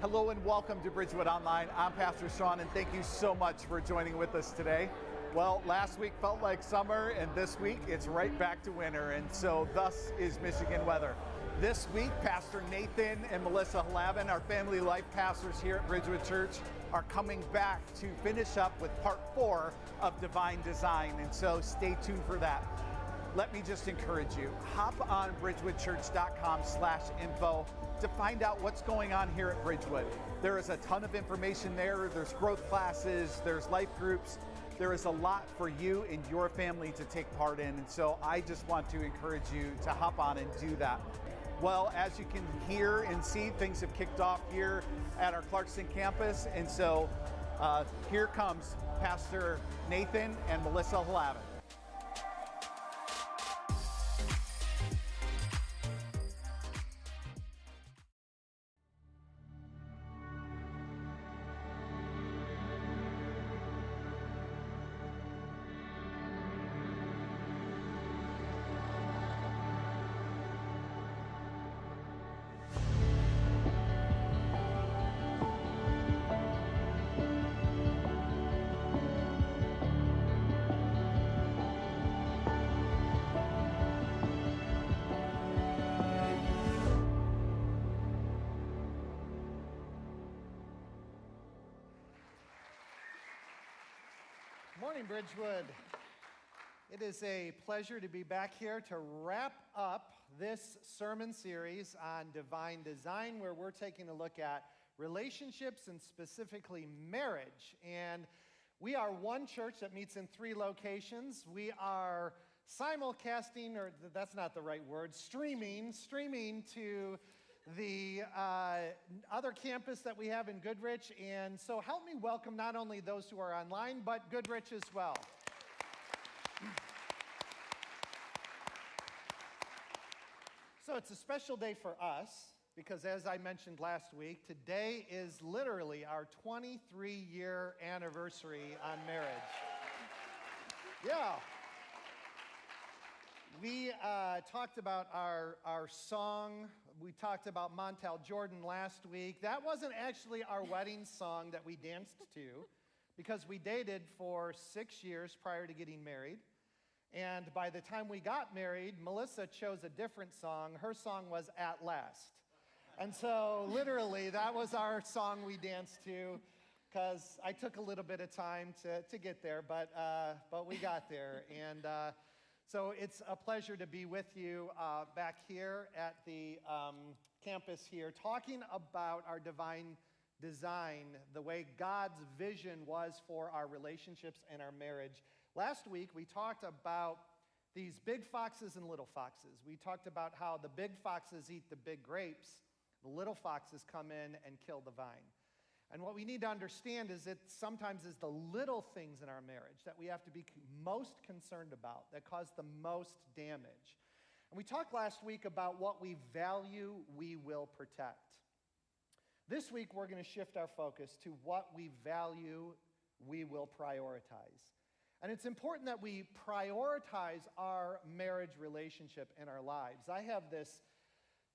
Hello and welcome to Bridgewood Online. I'm Pastor Sean, and thank you so much for joining with us today. Well, last week felt like summer, and this week it's right back to winter, and so thus is Michigan weather. This week, Pastor Nathan and Melissa Halavin, our family life pastors here at Bridgewood Church, are coming back to finish up with part 4 of Divine Design, and so stay tuned for that. Let me just encourage you, hop on bridgewoodchurch.com/info to find out what's going on here at Bridgewood. There is a ton of information there. There's growth classes, there's life groups. There is a lot for you and your family to take part in. And so I just want to encourage you to hop on and do that. Well, as you can hear and see, things have kicked off here at our Clarkston campus. And so here comes Pastor Nathan and Melissa Halavin. Morning, Bridgewood. It is a pleasure to be back here to wrap up this sermon series on divine design, where we're taking a look at relationships and specifically marriage. And we are one church that meets in 3 locations. We are simulcasting, or that's not the right word, streaming to the other campus that we have in Goodrich. And so help me welcome not only those who are online, but Goodrich as well. So it's a special day for us because, as I mentioned last week, today is literally our 23-year anniversary on marriage. Yeah. We talked about our song. We talked about Montel Jordan last week. That wasn't actually our wedding song that we danced to because we dated for 6 years prior to getting married. And by the time we got married, Melissa chose a different song. Her song was At Last. And so literally that was our song we danced to because I took a little bit of time to get there, but we got there. And so it's a pleasure to be with you back here at the campus here, talking about our divine design, the way God's vision was for our relationships and our marriage. Last week, we talked about these big foxes and little foxes. We talked about how the big foxes eat the big grapes, the little foxes come in and kill the vine. And what we need to understand is that sometimes it's the little things in our marriage that we have to be most concerned about, that cause the most damage. And we talked last week about what we value, we will protect. This week, we're going to shift our focus to what we value, we will prioritize. And it's important that we prioritize our marriage relationship in our lives. I have this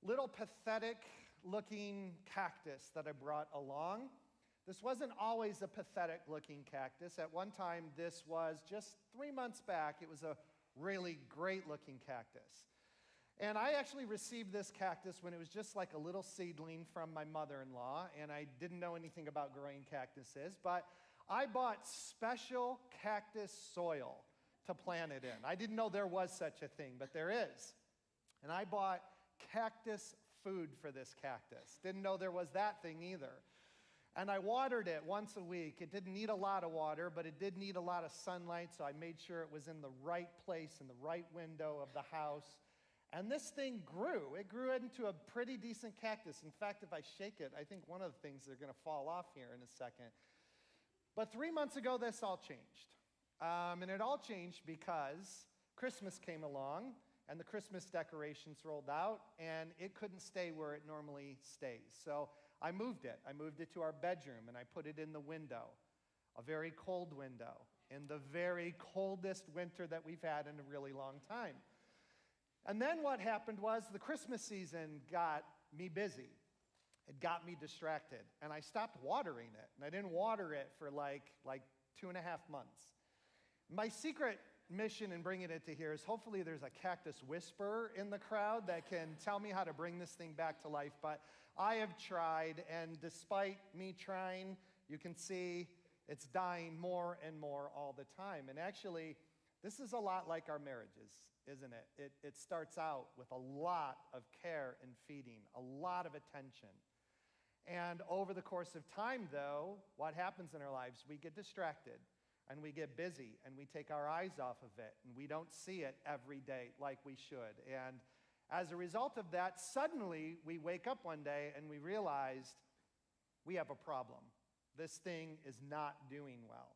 little pathetic-looking cactus that I brought along. This wasn't always a pathetic-looking cactus. At one time, this was just 3 months back, it was a really great-looking cactus. And I actually received this cactus when it was just like a little seedling from my mother-in-law, and I didn't know anything about growing cactuses, but I bought special cactus soil to plant it in. I didn't know there was such a thing, but there is. And I bought cactus food for this cactus. Didn't know there was that thing either. And I watered it once a week. It didn't need a lot of water, but it did need a lot of sunlight, so I made sure it was in the right place, in the right window of the house. And this thing grew. It grew into a pretty decent cactus. In fact, if I shake it, I think one of the things are going to fall off here in a second. But 3 months ago, this all changed. And it all changed because Christmas came along, and the Christmas decorations rolled out, and it couldn't stay where it normally stays. So I moved it. I moved it to our bedroom, and I put it in the window, a very cold window, in the very coldest winter that we've had in a really long time. And then what happened was the Christmas season got me busy. it got me distracted. And I stopped watering it. And I didn't water it for like 2.5 months. My secret mission in bringing it to here is hopefully there's a cactus whisperer in the crowd that can tell me how to bring this thing back to life. But I have tried, and despite me trying, you can see it's dying more and more all the time. And actually, this is a lot like our marriages, isn't it? It starts out with a lot of care and feeding, a lot of attention. And over the course of time, though, what happens in our lives? We get distracted, and we get busy, and we take our eyes off of it, and we don't see it every day like we should. And as a result of that, suddenly we wake up one day and we realized we have a problem. This thing is not doing well.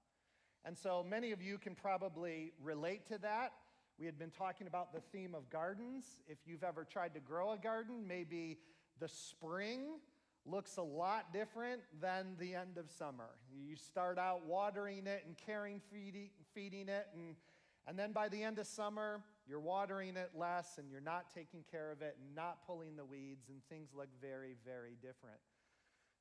And so many of you can probably relate to that. We had been talking about the theme of gardens. If you've ever tried to grow a garden, maybe the spring looks a lot different than the end of summer. You start out watering it and caring, feeding it, and then by the end of summer, you're watering it less and you're not taking care of it and not pulling the weeds, and things look very, very different.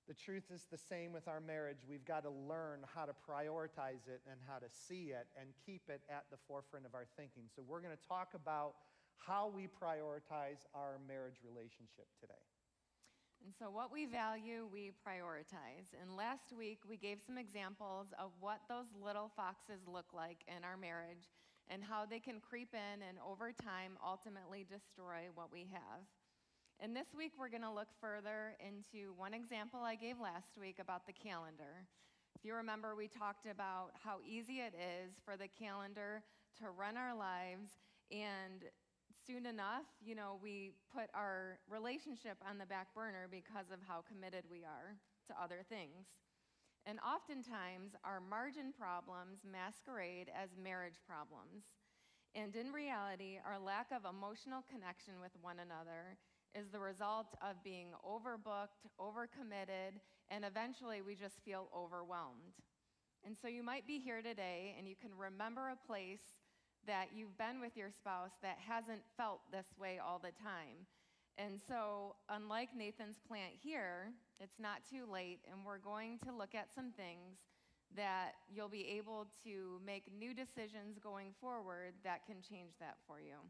The truth is the same with our marriage. We've got to learn how to prioritize it and how to see it and keep it at the forefront of our thinking. So we're going to talk about how we prioritize our marriage relationship today. And so what we value, we prioritize. And last week, we gave some examples of what those little foxes look like in our marriage and how they can creep in and over time ultimately destroy what we have. And this week, we're going to look further into one example I gave last week about the calendar. If you remember, we talked about how easy it is for the calendar to run our lives, and soon enough, we put our relationship on the back burner because of how committed we are to other things. And oftentimes, our margin problems masquerade as marriage problems. And in reality, our lack of emotional connection with one another is the result of being overbooked, overcommitted, and eventually we just feel overwhelmed. And so you might be here today and you can remember a place that you've been with your spouse that hasn't felt this way all the time. And so, unlike Nathan's plant here, it's not too late, and we're going to look at some things that you'll be able to make new decisions going forward that can change that for you.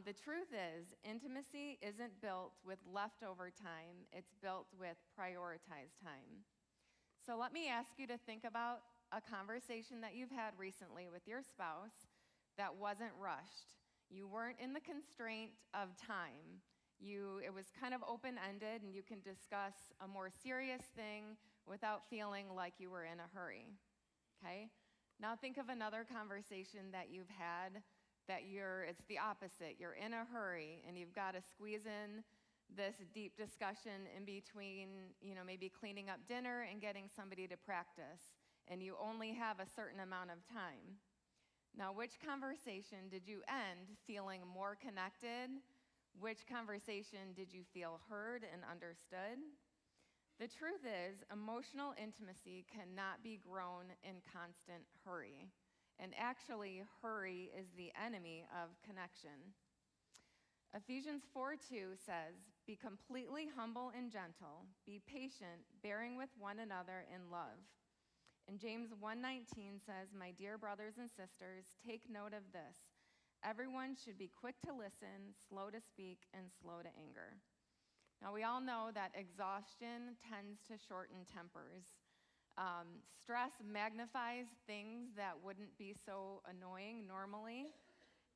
The truth is, intimacy isn't built with leftover time, it's built with prioritized time. So let me ask you to think about a conversation that you've had recently with your spouse that wasn't rushed. You weren't in the constraint of time. It was kind of open-ended, and you can discuss a more serious thing without feeling like you were in a hurry, okay? Now think of another conversation that you've had that it's the opposite. You're in a hurry, and you've got to squeeze in this deep discussion in between, maybe cleaning up dinner and getting somebody to practice, and you only have a certain amount of time. Now, which conversation did you end feeling more connected? Which conversation did you feel heard and understood? The truth is, emotional intimacy cannot be grown in constant hurry. And actually, hurry is the enemy of connection. Ephesians 4:2 says, "Be completely humble and gentle, be patient, bearing with one another in love." And James 1:19 says, "My dear brothers and sisters, take note of this. Everyone should be quick to listen, slow to speak, and slow to anger." Now, we all know that exhaustion tends to shorten tempers. Stress magnifies things that wouldn't be so annoying normally.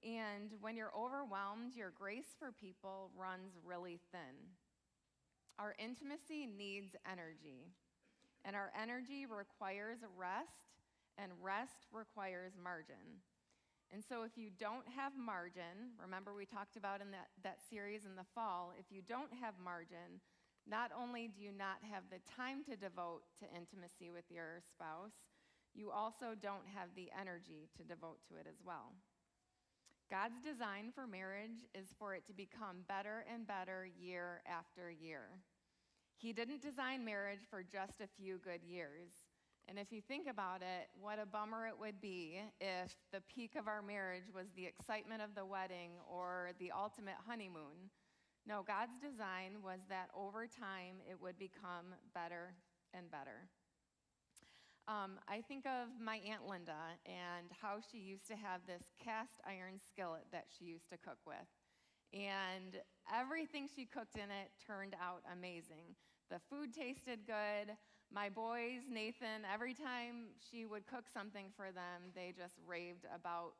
And when you're overwhelmed, your grace for people runs really thin. Our intimacy needs energy. And our energy requires rest, and rest requires margin. And so if you don't have margin, remember we talked about in that series in the fall, if you don't have margin, not only do you not have the time to devote to intimacy with your spouse, you also don't have the energy to devote to it as well. God's design for marriage is for it to become better and better year after year. He didn't design marriage for just a few good years. And if you think about it, what a bummer it would be if the peak of our marriage was the excitement of the wedding or the ultimate honeymoon. No, God's design was that over time it would become better and better. I think of my Aunt Linda and how she used to have this cast iron skillet that she used to cook with. And everything she cooked in it turned out amazing. The food tasted good. My boys, Nathan, every time she would cook something for them, they just raved about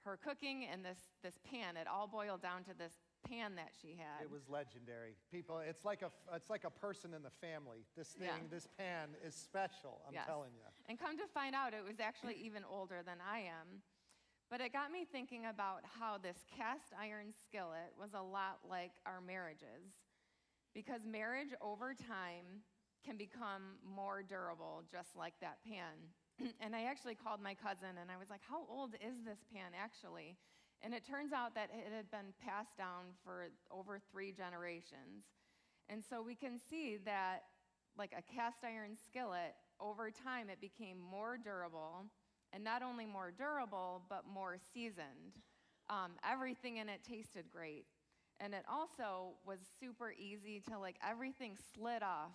her cooking and this pan. It all boiled down to this pan that she had. It was legendary. People, it's like a person in the family. This thing, Yeah. this pan is special, I'm Yes. telling you. And come to find out, it was actually even older than I am. But it got me thinking about how this cast iron skillet was a lot like our marriages. Because marriage over time can become more durable, just like that pan. And I actually called my cousin and I was like, how old is this pan actually? And it turns out that it had been passed down for over 3 generations. And so we can see that, like a cast iron skillet, over time it became more durable, and not only more durable, but more seasoned. Everything in it tasted great. And it also was super easy to, like, everything slid off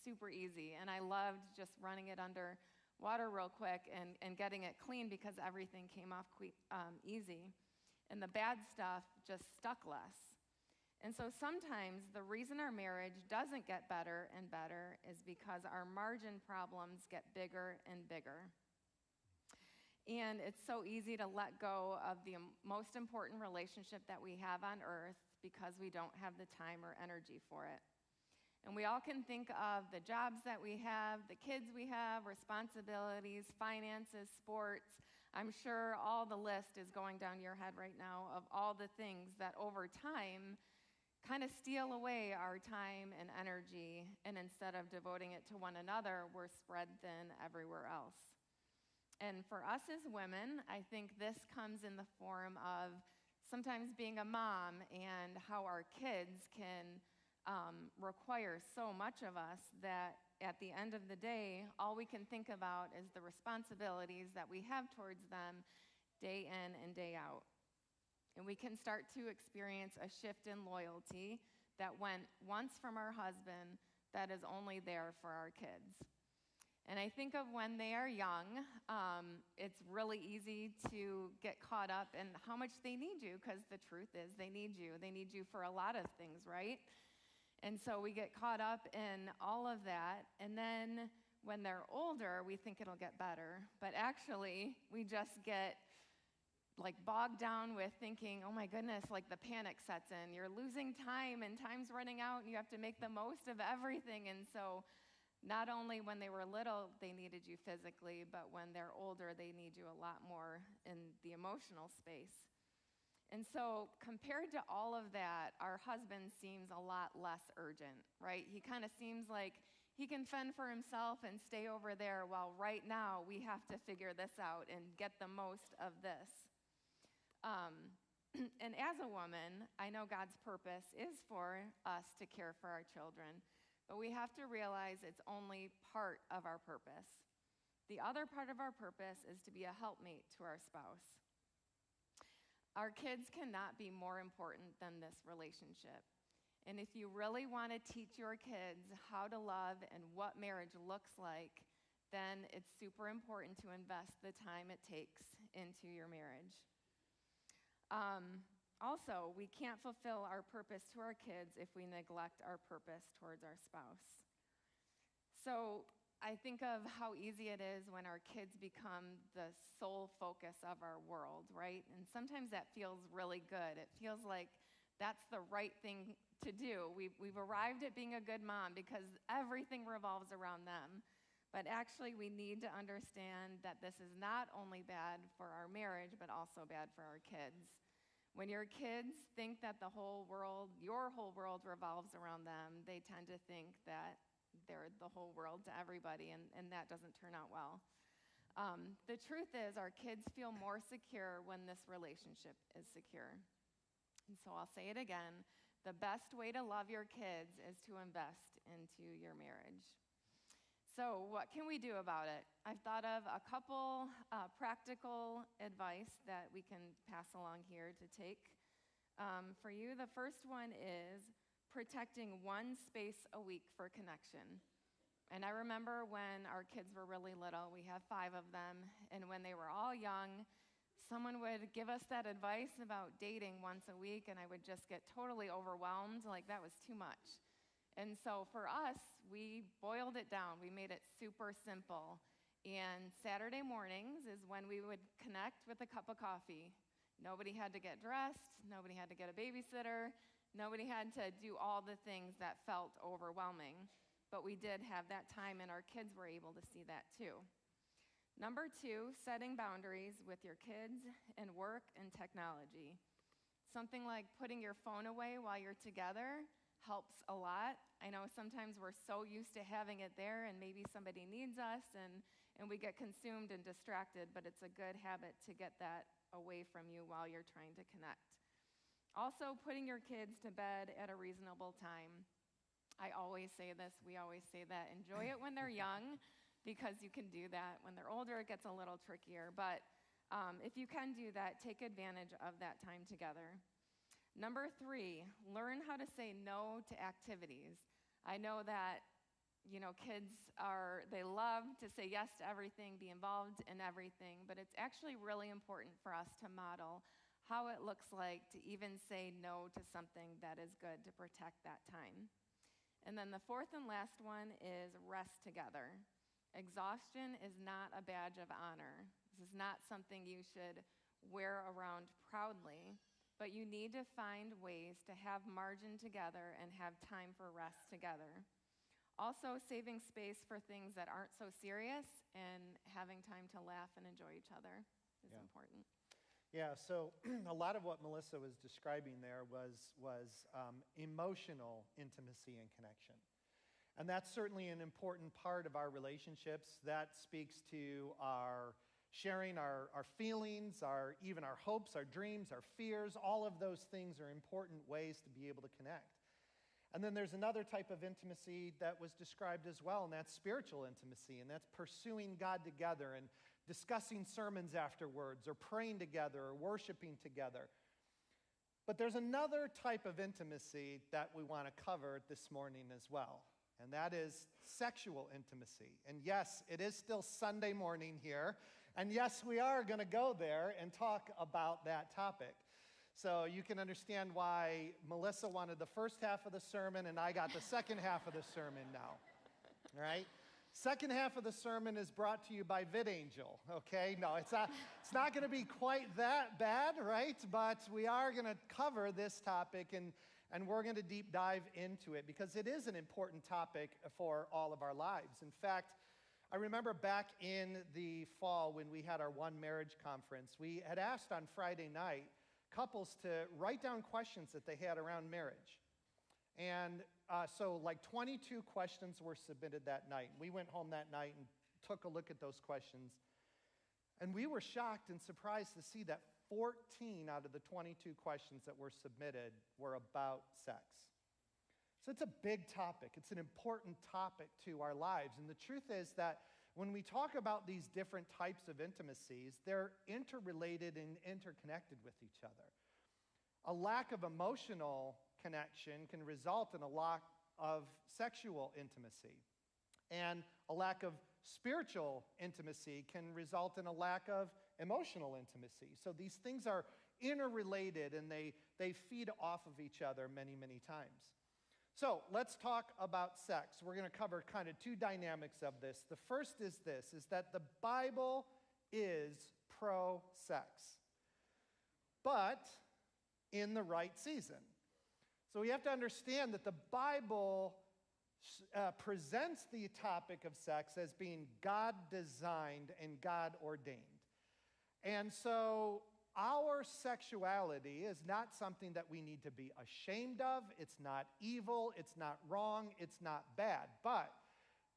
super easy. And I loved just running it under water real quick and getting it clean because everything came off easy. And the bad stuff just stuck less. And so sometimes the reason our marriage doesn't get better and better is because our margin problems get bigger and bigger. And it's so easy to let go of the most important relationship that we have on earth because we don't have the time or energy for it. And we all can think of the jobs that we have, the kids we have, responsibilities, finances, sports. I'm sure all the list is going down your head right now of all the things that over time kind of steal away our time and energy, and instead of devoting it to one another, we're spread thin everywhere else. And for us as women, I think this comes in the form of sometimes being a mom and how our kids can require so much of us that at the end of the day, all we can think about is the responsibilities that we have towards them day in and day out. And we can start to experience a shift in loyalty that went once from our husband that is only there for our kids. And I think of when they are young, it's really easy to get caught up in how much they need you, because the truth is they need you. They need you for a lot of things, right? And so we get caught up in all of that. And then when they're older, we think it'll get better. But actually, we just get like bogged down with thinking, oh my goodness, like the panic sets in. You're losing time and time's running out and you have to make the most of everything. And so not only when they were little, they needed you physically, but when they're older, they need you a lot more in the emotional space. And so compared to all of that, our husband seems a lot less urgent, right? He kind of seems like he can fend for himself and stay over there, while right now we have to figure this out and get the most of this. And as a woman, I know God's purpose is for us to care for our children, but we have to realize it's only part of our purpose. The other part of our purpose is to be a helpmate to our spouse. Our kids cannot be more important than this relationship. And if you really want to teach your kids how to love and what marriage looks like, then it's super important to invest the time it takes into your marriage. Also, we can't fulfill our purpose to our kids if we neglect our purpose towards our spouse. So I think of how easy it is when our kids become the sole focus of our world, right? And sometimes that feels really good. It feels like that's the right thing to do. We've arrived at being a good mom because everything revolves around them. But actually, we need to understand that this is not only bad for our marriage, but also bad for our kids. When your kids think that your whole world revolves around them, they tend to think that they're the whole world to everybody, and that doesn't turn out well. The truth is, our kids feel more secure when this relationship is secure. And so I'll say it again, the best way to love your kids is to invest into your marriage. So what can we do about it? I've thought of a couple practical advice that we can pass along here to take For you, the first one is protecting one space a week for connection. And I remember when our kids were really little, we have 5 of them, and when they were all young, someone would give us that advice about dating once a week, and I would just get totally overwhelmed, like that was too much. And so for us, we boiled it down. We made it super simple. And Saturday mornings is when we would connect with a cup of coffee. Nobody had to get dressed. Nobody had to get a babysitter. Nobody had to do all the things that felt overwhelming. But we did have that time, and our kids were able to see that too. Number 2, setting boundaries with your kids and work and technology. Something like putting your phone away while you're together helps a lot. I know sometimes we're so used to having it there, and maybe somebody needs us, and we get consumed and distracted, but it's a good habit to get that away from you while you're trying to connect. Also, putting your kids to bed at a reasonable time. I always say this, we always say that. Enjoy it when they're young, because you can do that. When they're older, it gets a little trickier. But if you can do that, take advantage of that time together. Number 3, learn how to say no to activities. I know that, kids they love to say yes to everything, be involved in everything, but it's actually really important for us to model how it looks like to even say no to something that is good to protect that time. And then the 4th and last one is rest together. Exhaustion is not a badge of honor. This is not something you should wear around proudly, but you need to find ways to have margin together and have time for rest together. Also, saving space for things that aren't so serious and having time to laugh and enjoy each other is important. Yeah, so a lot of what Melissa was describing there was emotional intimacy and connection. And that's certainly an important part of our relationships. That speaks to our sharing our feelings, even our hopes, our dreams, our fears. All of those things are important ways to be able to connect. And then there's another type of intimacy that was described as well, and that's spiritual intimacy, and that's pursuing God together and discussing sermons afterwards, or praying together, or worshiping together. But there's another type of intimacy that we want to cover this morning as well, and that is sexual intimacy. And yes, it is still Sunday morning here, and yes, we are going to go there and talk about that topic. So you can understand why Melissa wanted the first half of the sermon, and I got the second half of the sermon now, all right? Second half of the sermon is brought to you by VidAngel, okay? No, it's not going to be quite that bad, right? But we are going to cover this topic, and we're going to deep dive into it because it is an important topic for all of our lives. In fact, I remember back in the fall when we had our One Marriage Conference, we had asked on Friday night couples to write down questions that they had around marriage. And so like 22 questions were submitted that night. We went home that night and took a look at those questions. And we were shocked and surprised to see that 14 out of the 22 questions that were submitted were about sex. So it's a big topic. It's an important topic to our lives. And the truth is that when we talk about these different types of intimacies, they're interrelated and interconnected with each other. A lack of emotional connection can result in a lack of sexual intimacy. And a lack of spiritual intimacy can result in a lack of emotional intimacy. So these things are interrelated, and they feed off of each other many, many times. So let's talk about sex. We're going to cover kind of 2 dynamics of this. The first is this, is that the Bible is pro-sex, but in the right season. So we have to understand that the Bible presents the topic of sex as being God-designed and God-ordained. And so our sexuality is not something that we need to be ashamed of. It's not evil. It's not wrong. It's not bad. But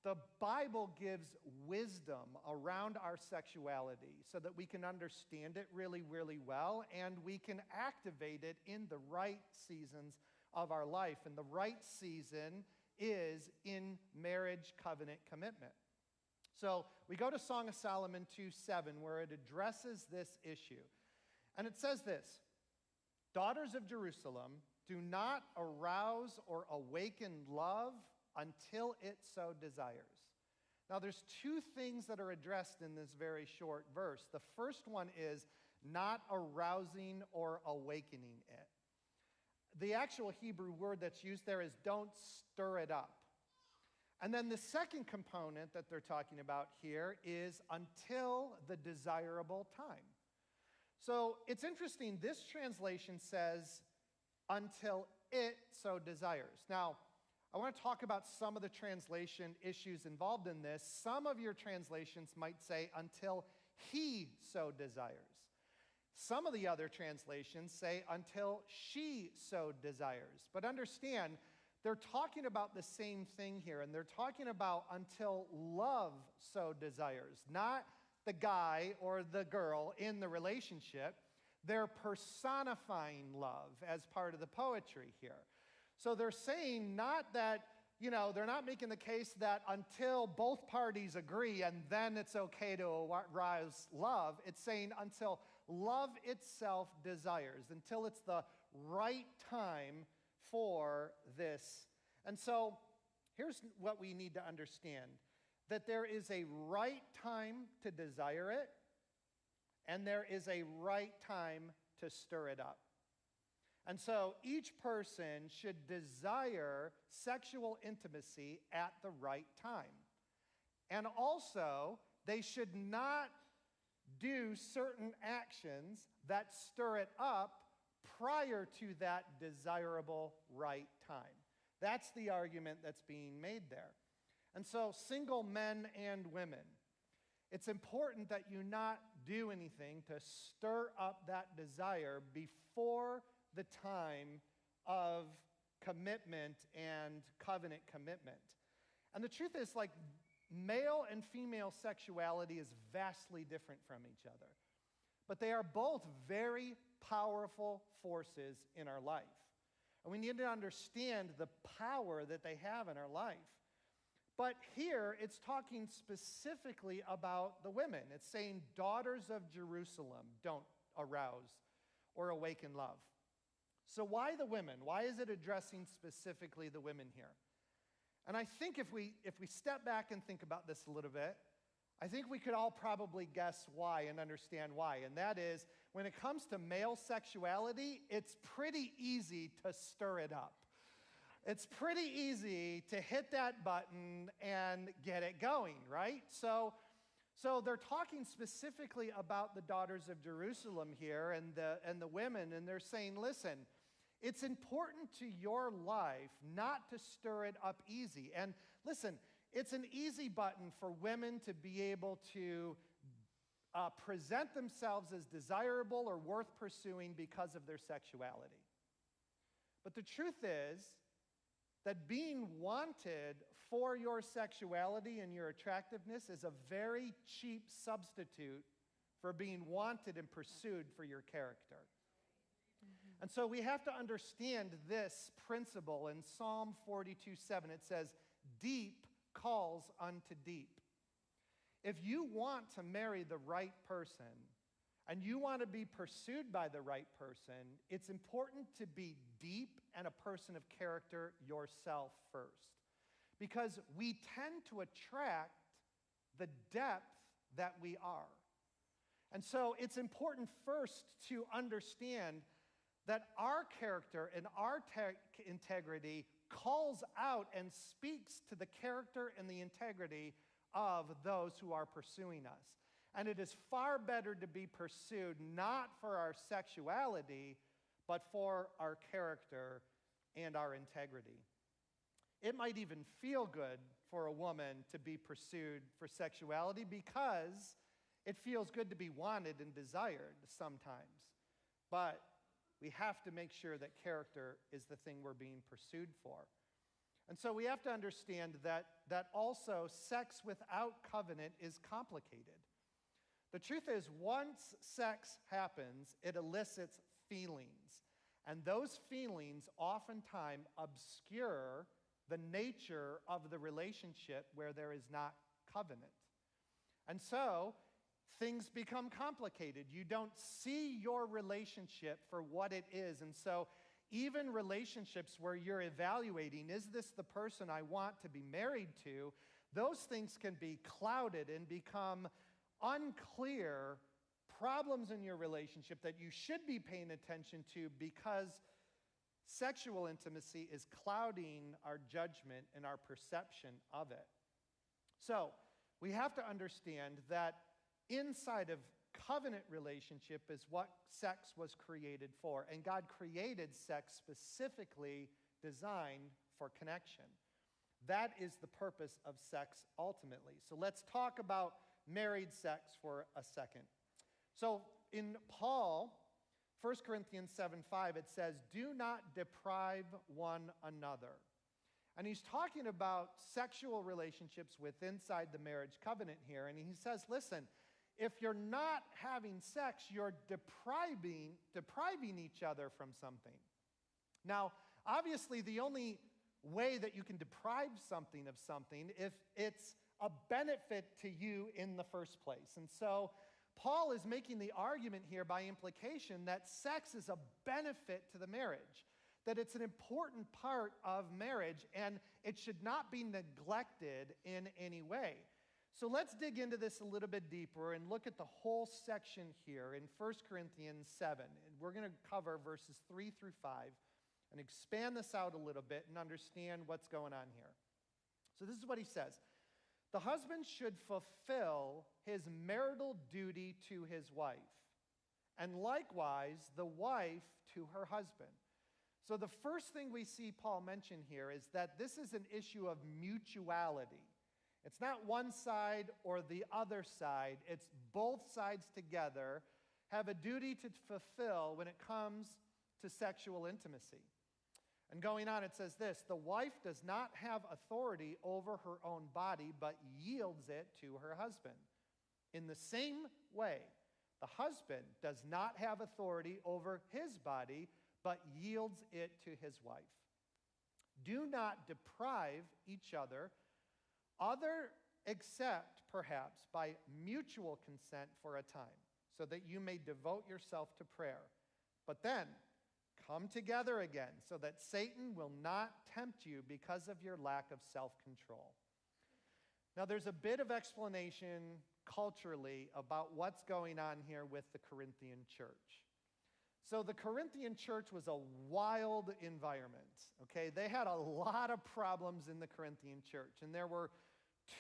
the Bible gives wisdom around our sexuality so that we can understand it really, really well, and we can activate it in the right seasons of our life. And the right season is in marriage covenant commitment. So we go to Song of Solomon 2:7, where it addresses this issue. And it says this: Daughters of Jerusalem, do not arouse or awaken love until it so desires. Now, there's two things that are addressed in this very short verse. The first one is not arousing or awakening it. The actual Hebrew word that's used there is don't stir it up. And then the second component that they're talking about here is until the desirable time. So it's interesting, this translation says until it so desires. Now, I want to talk about some of the translation issues involved in this. Some of your translations might say until he so desires. Some of the other translations say until she so desires. But understand, they're talking about the same thing here, and they're talking about until love so desires, not the guy or the girl in the relationship. They're personifying love as part of the poetry here. So they're saying not that, they're not making the case that until both parties agree and then it's okay to arouse love. It's saying until love itself desires, until it's the right time for this. And so here's what we need to understand, that there is a right time to desire it, and there is a right time to stir it up. And so each person should desire sexual intimacy at the right time. And also, they should not do certain actions that stir it up prior to that desirable right time. That's the argument that's being made there. And so, single men and women, it's important that you not do anything to stir up that desire before the time of commitment and covenant commitment. And the truth is, male and female sexuality is vastly different from each other. But they are both very powerful forces in our life. And we need to understand the power that they have in our life. But here, it's talking specifically about the women. It's saying, daughters of Jerusalem, don't arouse or awaken love. So why the women? Why is it addressing specifically the women here? And I think if we step back and think about this a little bit, I think we could all probably guess why and understand why. And that is, when it comes to male sexuality, it's pretty easy to stir it up. It's pretty easy to hit that button and get it going, right? So they're talking specifically about the daughters of Jerusalem here and the women, and they're saying, listen, it's important to your life not to stir it up easy. And listen, it's an easy button for women to be able to present themselves as desirable or worth pursuing because of their sexuality. But the truth is that being wanted for your sexuality and your attractiveness is a very cheap substitute for being wanted and pursued for your character. And so we have to understand this principle. In Psalm 42:7, it says, deep calls unto deep. If you want to marry the right person and you want to be pursued by the right person, it's important to be deep and a person of character yourself first. Because we tend to attract the depth that we are. And so it's important first to understand that our character and our integrity calls out and speaks to the character and the integrity of those who are pursuing us. And it is far better to be pursued not for our sexuality, but for our character and our integrity. It might even feel good for a woman to be pursued for sexuality because it feels good to be wanted and desired sometimes. But we have to make sure that character is the thing we're being pursued for. And so we have to understand that also sex without covenant is complicated. The truth is, once sex happens, it elicits feelings. And those feelings oftentimes obscure the nature of the relationship where there is not covenant. And so, things become complicated. You don't see your relationship for what it is. And so even relationships where you're evaluating, is this the person I want to be married to? Those things can be clouded and become unclear problems in your relationship that you should be paying attention to, because sexual intimacy is clouding our judgment and our perception of it. So we have to understand that inside of covenant relationship is what sex was created for. And God created sex specifically designed for connection. That is the purpose of sex ultimately. So let's talk about married sex for a second. So in Paul, 1 Corinthians 7:5, it says, "Do not deprive one another." And he's talking about sexual relationships inside the marriage covenant here. And he says, listen, if you're not having sex, you're depriving each other from something. Now, obviously, the only way that you can deprive something of something if it's a benefit to you in the first place. And so Paul is making the argument here by implication that sex is a benefit to the marriage, that it's an important part of marriage, and it should not be neglected in any way. So let's dig into this a little bit deeper and look at the whole section here in 1 Corinthians 7. And we're going to cover verses 3 through 5 and expand this out a little bit and understand what's going on here. So this is what he says. The husband should fulfill his marital duty to his wife, and likewise the wife to her husband. So the first thing we see Paul mention here is that this is an issue of mutuality. It's not one side or the other side. It's both sides together have a duty to fulfill when it comes to sexual intimacy. And going on, it says this, the wife does not have authority over her own body, but yields it to her husband. In the same way, the husband does not have authority over his body, but yields it to his wife. Do not deprive each other except perhaps by mutual consent for a time, so that you may devote yourself to prayer. But then, come together again, so that Satan will not tempt you because of your lack of self-control. Now, there's a bit of explanation culturally about what's going on here with the Corinthian church. So the Corinthian church was a wild environment, okay? They had a lot of problems in the Corinthian church, and there were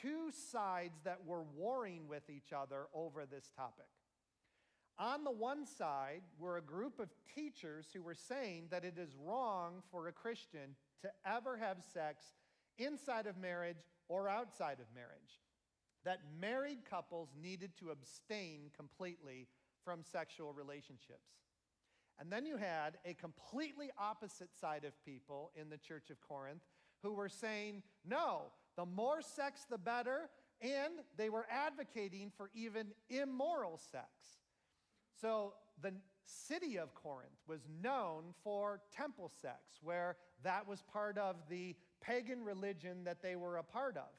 two sides that were warring with each other over this topic. On the one side were a group of teachers who were saying that it is wrong for a Christian to ever have sex inside of marriage or outside of marriage, that married couples needed to abstain completely from sexual relationships. And then you had a completely opposite side of people in the church of Corinth who were saying, no, the more sex, the better, and they were advocating for even immoral sex. So the city of Corinth was known for temple sex, where that was part of the pagan religion that they were a part of.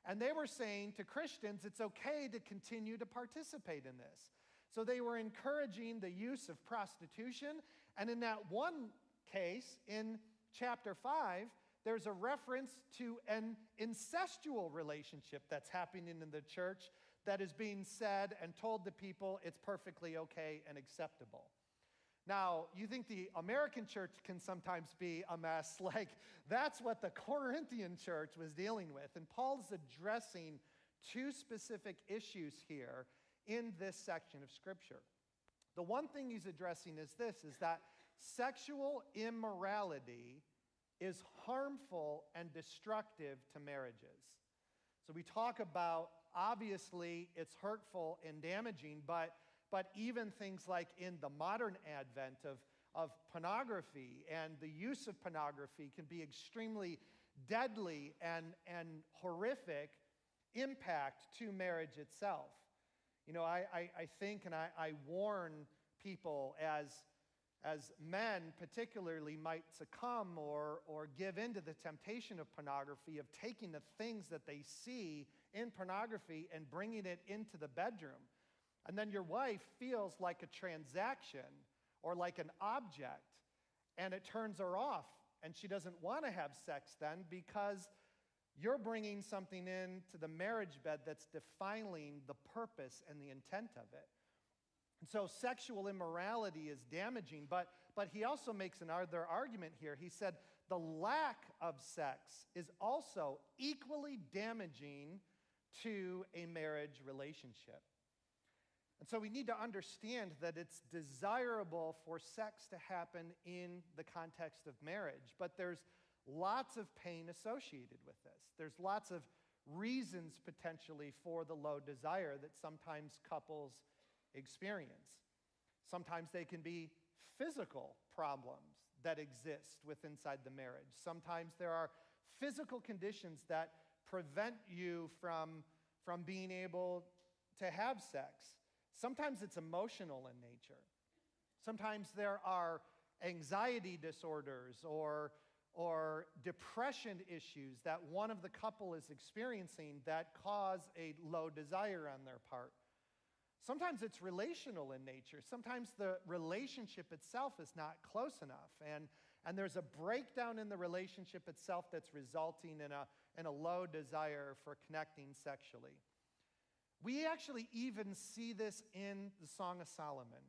And they were saying to Christians, it's okay to continue to participate in this. So they were encouraging the use of prostitution. And in that one case, in chapter 5, there's a reference to an incestual relationship that's happening in the church that is being said and told to people it's perfectly okay and acceptable. Now, you think the American church can sometimes be a mess, like that's what the Corinthian church was dealing with. And Paul's addressing two specific issues here in this section of Scripture. The one thing he's addressing is this, is that sexual immorality is harmful and destructive to marriages. So we talk about, obviously, it's hurtful and damaging, but even things like in the modern advent of pornography and the use of pornography can be extremely deadly and horrific impact to marriage itself. You know, I think and I warn people as men particularly might succumb or give into the temptation of pornography, of taking the things that they see in pornography and bringing it into the bedroom. And then your wife feels like a transaction or like an object, and it turns her off, and she doesn't want to have sex then because you're bringing something into the marriage bed that's defiling the purpose and the intent of it. And so sexual immorality is damaging, but he also makes another argument here. He said the lack of sex is also equally damaging to a marriage relationship. And so we need to understand that it's desirable for sex to happen in the context of marriage, but there's lots of pain associated with this. There's lots of reasons potentially for the low desire that sometimes couples experience. Sometimes they can be physical problems that exist inside the marriage. Sometimes there are physical conditions that prevent you from being able to have sex. Sometimes it's emotional in nature. Sometimes there are anxiety disorders or depression issues that one of the couple is experiencing that cause a low desire on their part. Sometimes it's relational in nature. Sometimes the relationship itself is not close enough, and there's a breakdown in the relationship itself that's resulting in a low desire for connecting sexually. We actually even see this in the Song of Solomon,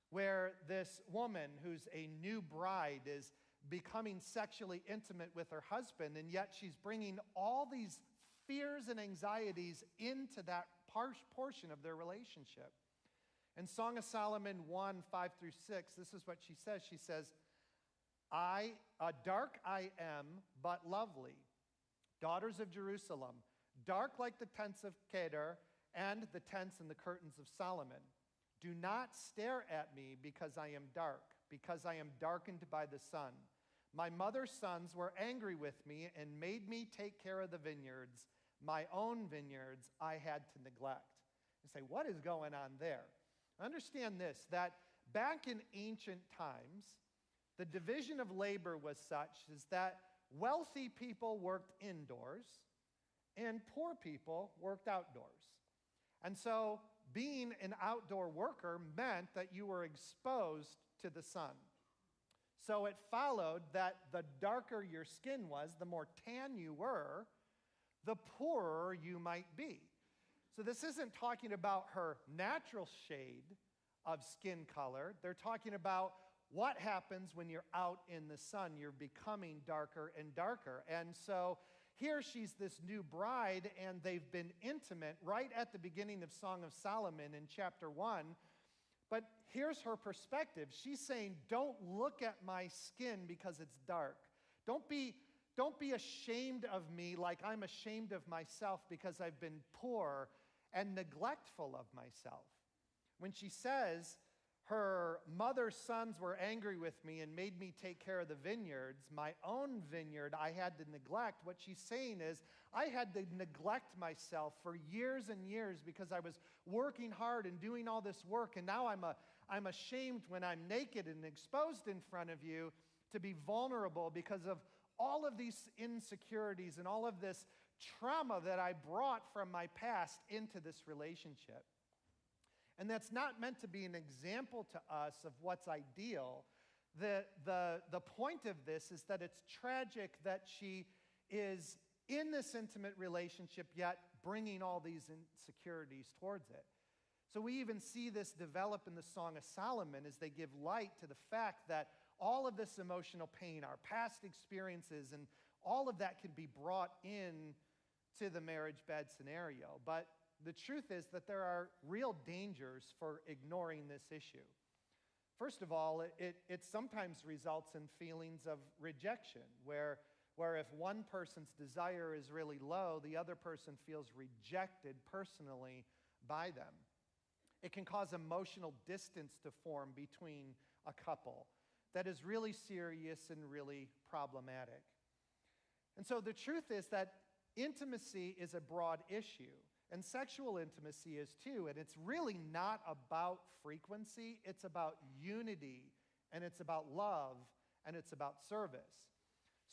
where this woman who's a new bride is becoming sexually intimate with her husband, and yet she's bringing all these fears and anxieties into that portion of their relationship. In Song of Solomon 1, 5 through 6, this is what she says. She says, dark I am, but lovely. Daughters of Jerusalem, dark like the tents of Kedar, and the tents and the curtains of Solomon. Do not stare at me because I am dark, because I am darkened by the sun. My mother's sons were angry with me and made me take care of the vineyards. My own vineyards I had to neglect. You say, what is going on there? Understand this, that back in ancient times, the division of labor was such as that wealthy people worked indoors and poor people worked outdoors. And so being an outdoor worker meant that you were exposed to the sun. So it followed that the darker your skin was, the more tan you were, the poorer you might be. So this isn't talking about her natural shade of skin color. They're talking about what happens when you're out in the sun. You're becoming darker and darker. And so here she's this new bride, and they've been intimate right at the beginning of Song of Solomon in chapter 1. But here's her perspective. She's saying, don't look at my skin because it's dark. Don't be ashamed of me like I'm ashamed of myself because I've been poor and neglectful of myself. When she says her mother's sons were angry with me and made me take care of the vineyards, my own vineyard I had to neglect, what she's saying is I had to neglect myself for years and years because I was working hard and doing all this work, and now I'm ashamed when I'm naked and exposed in front of you to be vulnerable because of all of these insecurities and all of this trauma that I brought from my past into this relationship. And that's not meant to be an example to us of what's ideal. The point of this is that it's tragic that she is in this intimate relationship yet bringing all these insecurities towards it. So we even see this develop in the Song of Solomon as they give light to the fact that all of this emotional pain, our past experiences, and all of that can be brought in to the marriage bed scenario. But the truth is that there are real dangers for ignoring this issue. First of all, it sometimes results in feelings of rejection, where if one person's desire is really low, the other person feels rejected personally by them. It can cause emotional distance to form between a couple that is really serious and really problematic. And so the truth is that intimacy is a broad issue, and sexual intimacy is too, and it's really not about frequency, it's about unity, and it's about love, and it's about service.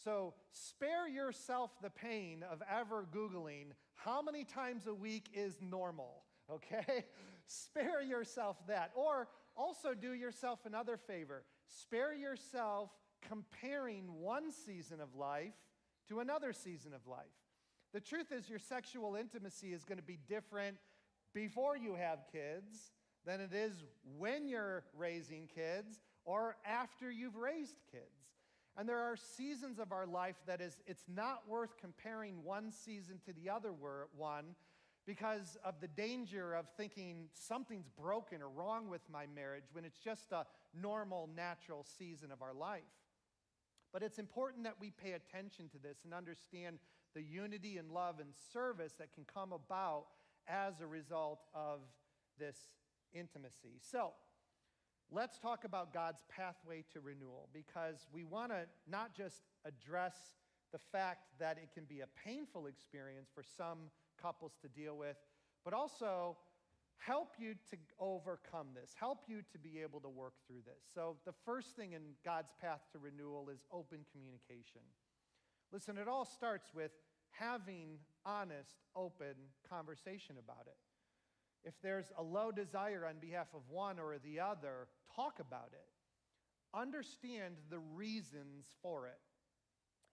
So spare yourself the pain of ever Googling how many times a week is normal, okay? spare yourself that. Or also do yourself another favor. Spare yourself comparing one season of life to another season of life. The truth is, your sexual intimacy is going to be different before you have kids than it is when you're raising kids or after you've raised kids. And there are seasons of our life that it's not worth comparing one season to the other one because of the danger of thinking something's broken or wrong with my marriage when it's just a normal, natural season of our life. But it's important that we pay attention to this and understand the unity and love and service that can come about as a result of this intimacy. So, let's talk about God's pathway to renewal, because we want to not just address the fact that it can be a painful experience for some couples to deal with, but also help you to overcome this, help you to be able to work through this. So the first thing in God's path to renewal is open communication. Listen, it all starts with having honest, open conversation about it. If there's a low desire on behalf of one or the other, talk about it. Understand the reasons for it.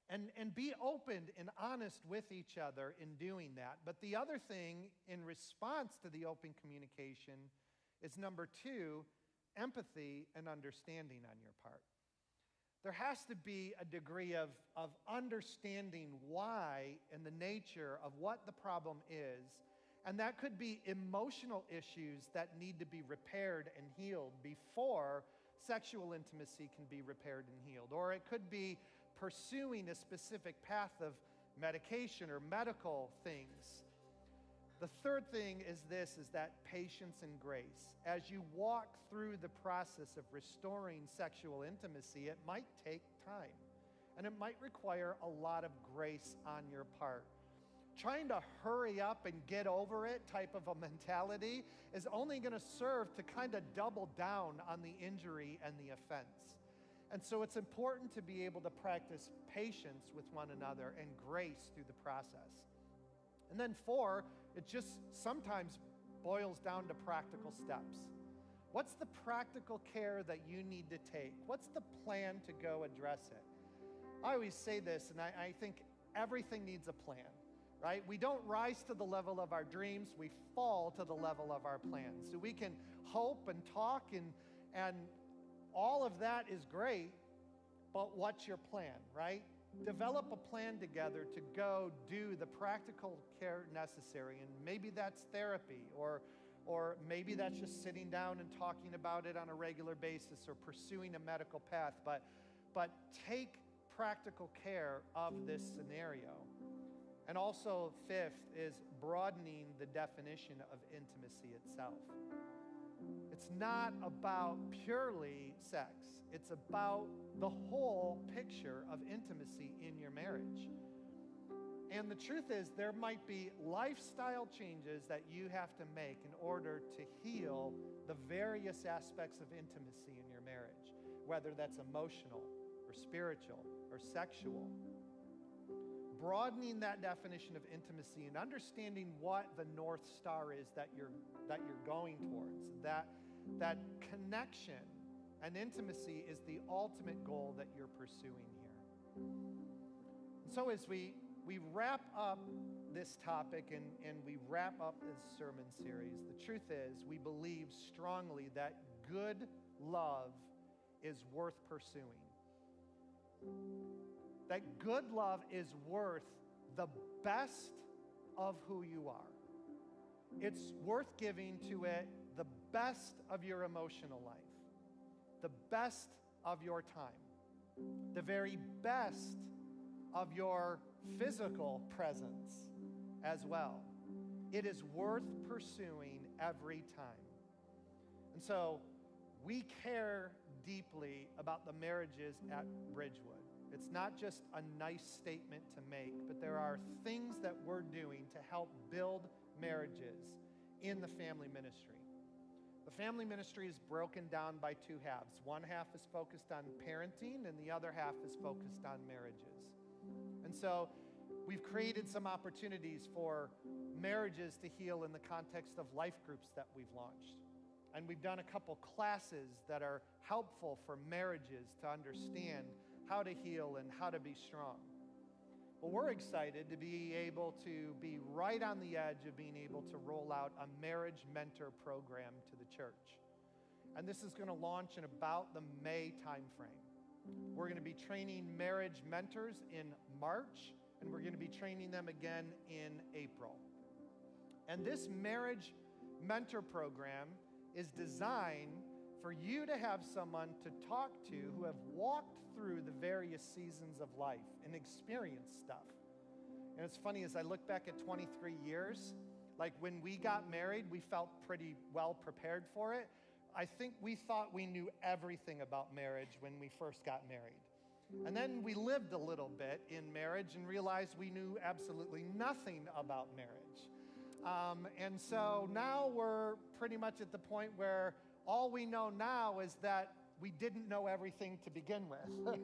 And be open and honest with each other in doing that. But the other thing in response to the open communication is number 2, empathy and understanding on your part. There has to be a degree of understanding why and the nature of what the problem is. And that could be emotional issues that need to be repaired and healed before sexual intimacy can be repaired and healed. Or it could be pursuing a specific path of medication or medical things. The third thing is that patience and grace. As you walk through the process of restoring sexual intimacy, it might take time. And it might require a lot of grace on your part. Trying to hurry up and get over it type of a mentality is only going to serve to kind of double down on the injury and the offense. And so it's important to be able to practice patience with one another and grace through the process. And then 4, it just sometimes boils down to practical steps. What's the practical care that you need to take? What's the plan to go address it? I always say this, and I think everything needs a plan. Right? We don't rise to the level of our dreams, we fall to the level of our plans. So we can hope and talk and all of that is great, but what's your plan, right? Develop a plan together to go do the practical care necessary, and maybe that's therapy, or maybe that's just sitting down and talking about it on a regular basis or pursuing a medical path, but take practical care of this scenario. And also, 5th is broadening the definition of intimacy itself. It's not about purely sex. It's about the whole picture of intimacy in your marriage. And the truth is, there might be lifestyle changes that you have to make in order to heal the various aspects of intimacy in your marriage, whether that's emotional or spiritual or sexual. Broadening that definition of intimacy and understanding what the North Star is that you're going towards. That connection and intimacy is the ultimate goal that you're pursuing here. And so as we wrap up this topic and we wrap up this sermon series, the truth is we believe strongly that good love is worth pursuing. That good love is worth the best of who you are. It's worth giving to it the best of your emotional life, the best of your time, the very best of your physical presence as well. It is worth pursuing every time. And so we care deeply about the marriages at Bridgewood. It's not just a nice statement to make, but there are things that we're doing to help build marriages in the family ministry. The family ministry is broken down by 2 halves. One half is focused on parenting, and the other half is focused on marriages. And so We've created some opportunities for marriages to heal in the context of life groups that we've launched. And we've done a couple classes that are helpful for marriages to understand how to heal and how to be strong. Well, we're excited to be able to be right on the edge of being able to roll out a marriage mentor program to the church. And this is going to launch in about the May timeframe. We're going to be training marriage mentors in March, and we're going to be training them again in April. And this marriage mentor program is designed for you to have someone to talk to who have walked through the various seasons of life and experienced stuff. And it's funny, as I look back at 23 years, like when we got married, we felt pretty well prepared for it. I think we thought we knew everything about marriage when we first got married. And then we lived a little bit in marriage and realized we knew absolutely nothing about marriage. And so now we're pretty much at the point where all we know now is that we didn't know everything to begin with.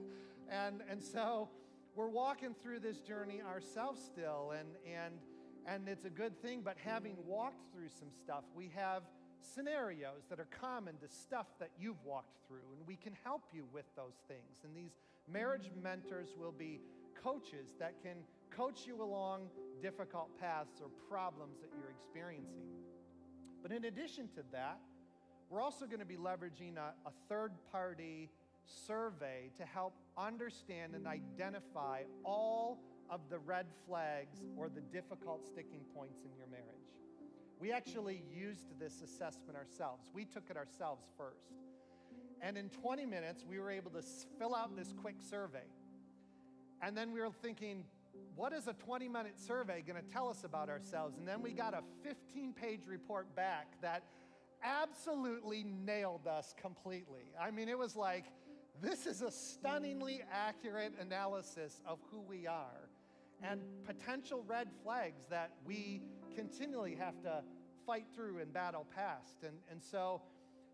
and so we're walking through this journey ourselves still, and it's a good thing, but having walked through some stuff, we have scenarios that are common to stuff that you've walked through, and we can help you with those things. And these marriage mentors will be coaches that can coach you along difficult paths or problems that you're experiencing. But in addition to that, we're also going to be leveraging a third-party survey to help understand and identify all of the red flags or the difficult sticking points in your marriage. We actually used this assessment ourselves. We took it ourselves first. And in 20 minutes, we were able to fill out this quick survey. And then we were thinking, what is a 20-minute survey going to tell us about ourselves? And then we got a 15-page report back that absolutely nailed us completely. I mean, it was like, this is a stunningly accurate analysis of who we are and potential red flags that we continually have to fight through and battle past. And so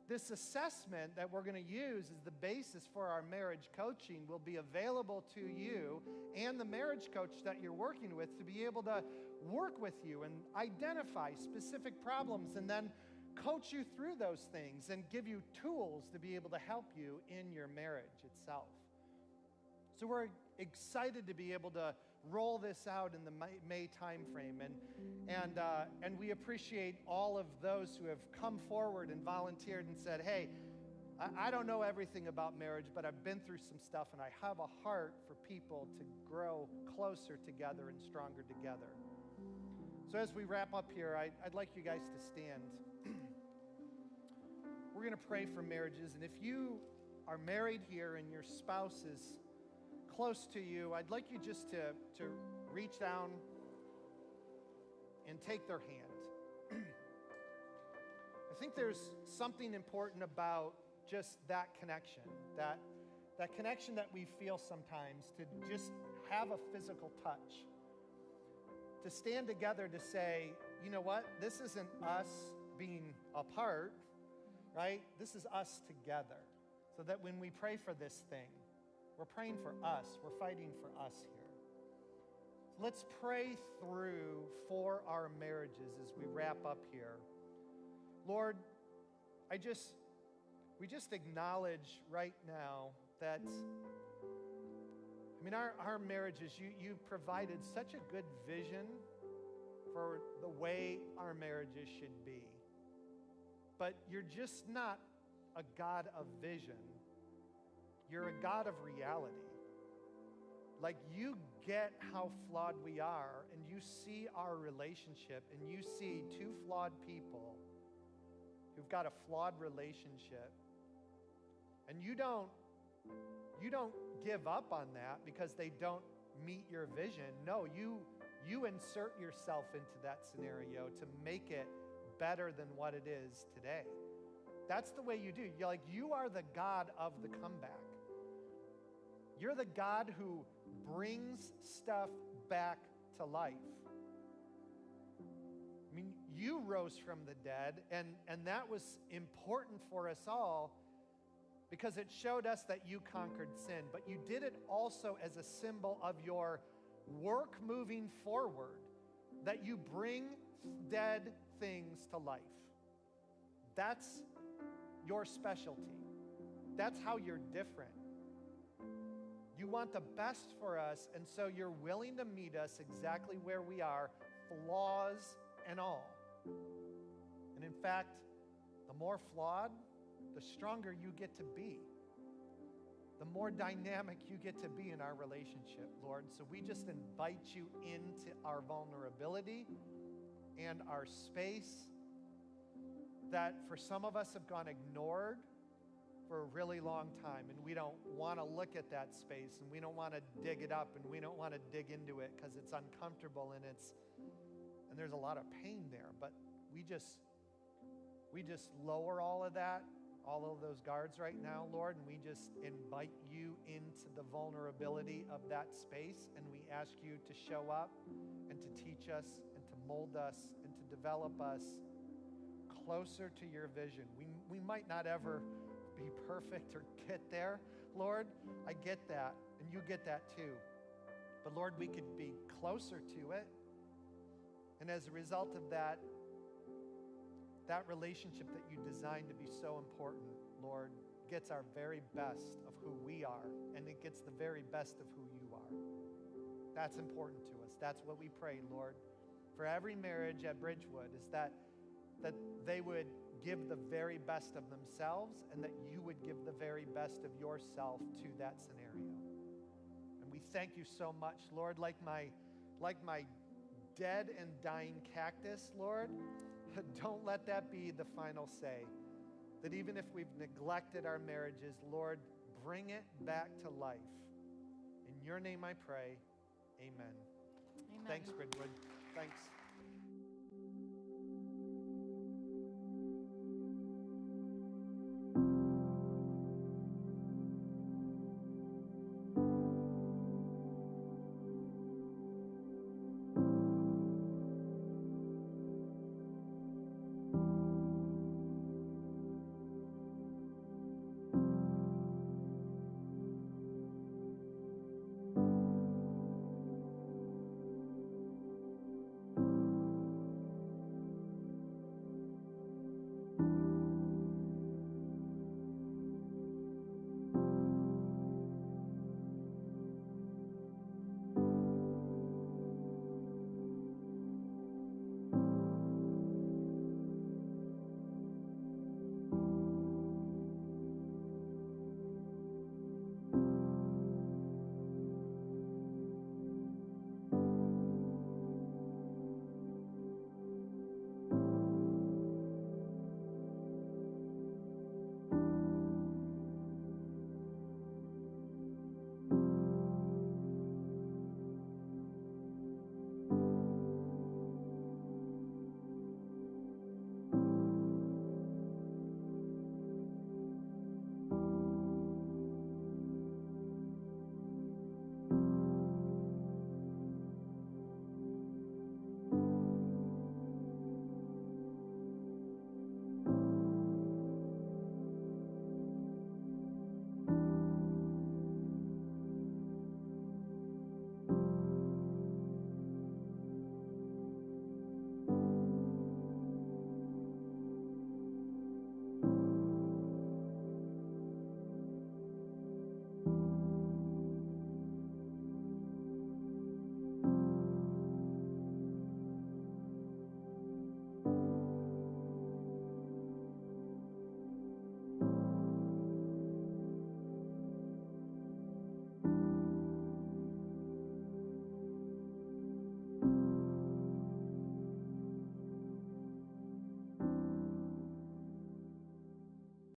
this assessment that we're going to use as the basis for our marriage coaching will be available to you and the marriage coach that you're working with to be able to work with you and identify specific problems and then coach you through those things and give you tools to be able to help you in your marriage itself. So we're excited to be able to roll this out in the May timeframe, and we appreciate all of those who have come forward and volunteered and said, hey, I don't know everything about marriage, but I've been through some stuff, and I have a heart for people to grow closer together and stronger together. So as we wrap up here, I'd like you guys to stand. We're going to pray for marriages, and if you are married here and your spouse is close to you, I'd like you just to reach down and take their hand. I think there's something important about just that connection, that connection that we feel sometimes, to just have a physical touch, to stand together to say, you know what, this isn't us being apart, right? This is us together, so that when we pray for this thing, we're praying for us. We're fighting for us here. So let's pray through for our marriages as we wrap up here. Lord, we just acknowledge right now that, our marriages, you've provided such a good vision for the way our marriages should be. But you're just not a God of vision. You're a God of reality. Like, you get how flawed we are, and you see our relationship, and you see two flawed people who've got a flawed relationship. And you don't give up on that because they don't meet your vision. No, you insert yourself into that scenario to make it better than what it is today. That's the way you do. You are the God of the comeback. You're the God who brings stuff back to life. You rose from the dead, and that was important for us all because it showed us that you conquered sin. But you did it also as a symbol of your work moving forward, that you bring dead things to life. That's your specialty. That's how you're different. You want the best for us, and so you're willing to meet us exactly where we are, flaws and all. And in fact, the more flawed, the stronger you get to be. The more dynamic you get to be in our relationship, Lord. So we just invite you into our vulnerability and our space that for some of us have gone ignored for a really long time, and we don't want to look at that space, and we don't want to dig it up, and we don't want to dig into it because it's uncomfortable, and there's a lot of pain there. But we just lower all of that, all of those guards right now, Lord, and we just invite you into the vulnerability of that space, and we ask you to show up and to teach us and to mold us and to develop us closer to your vision. We might not ever be perfect or get there, Lord. I get that, and you get that too. But Lord, we could be closer to it. And as a result of that relationship that you designed to be so important, Lord, gets our very best of who we are, and it gets the very best of who you are. That's important to us. That's what we pray, Lord, for every marriage at Bridgewood, is that they would give the very best of themselves, and that you would give the very best of yourself to that scenario. And we thank you so much, Lord, like my dead and dying cactus, Lord, don't let that be the final say. That even if we've neglected our marriages, Lord, bring it back to life. In your name I pray, amen. Amen. Thanks, Bridgewood. Thanks.